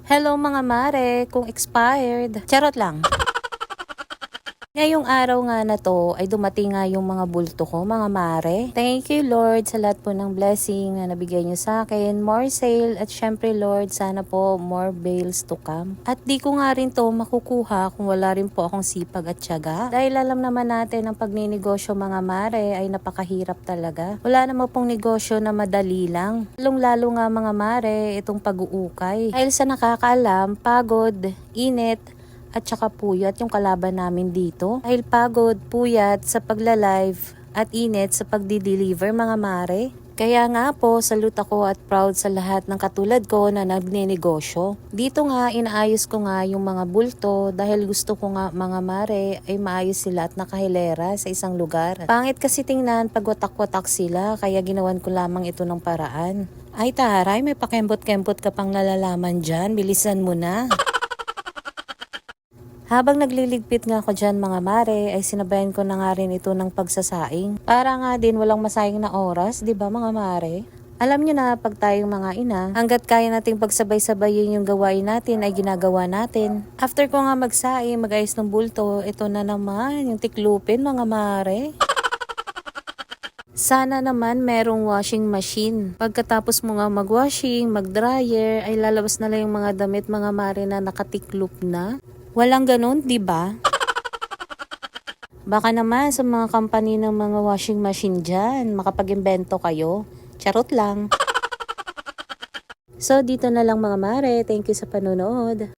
Hello mga mare, kung expired. Charot lang. Ngayong araw nga na to ay dumating nga yung mga bulto ko mga mare. Thank you Lord sa lahat po ng blessing na nabigay niyo sa akin. More sale at syempre Lord sana po more bales to come. At di ko nga rin to makukuha kung wala rin po akong sipag at tiyaga. Dahil alam naman natin ang pagninegosyo mga mare ay napakahirap talaga. Wala naman pong negosyo na madali lang. Lalong-lalo nga mga mare itong pag-uukay. Dahil sa nakakaalam, pagod, init, at saka puyat yung kalaban namin dito. Dahil pagod, puyat sa pagla-live at init sa pagdi-deliver mga mare. Kaya nga po, salute ako at proud sa lahat ng katulad ko na nagnenegosyo. Dito nga, inaayos ko nga yung mga bulto dahil gusto ko nga mga mare ay maayos sila at nakahilera sa isang lugar. Pangit kasi tingnan pag watak-watak sila kaya ginawan ko lamang ito ng paraan. Ay taray, may pakembot-kembot ka pang nalalaman dyan, bilisan mo na. Habang nagliligpit nga ako dyan mga mare, ay sinabayan ko na nga rin ito ng pagsasaing. Para nga din walang masayang na oras, di ba mga mare? Alam nyo na pag tayong mga ina, hanggat kaya nating pagsabay-sabayin yung gawain natin ay ginagawa natin. After ko nga magsaing, mag-ayos ng bulto, ito na naman yung tiklupin mga mare. Sana naman merong washing machine. Pagkatapos mo nga mag-washing, mag-dryer, ay lalabas na lang yung mga damit mga mare na nakatiklop na. Walang ganun, di ba? Baka naman sa mga company ng mga washing machine dyan, makapag-imbento kayo. Charot lang. So, dito na lang mga mare. Thank you sa panonood.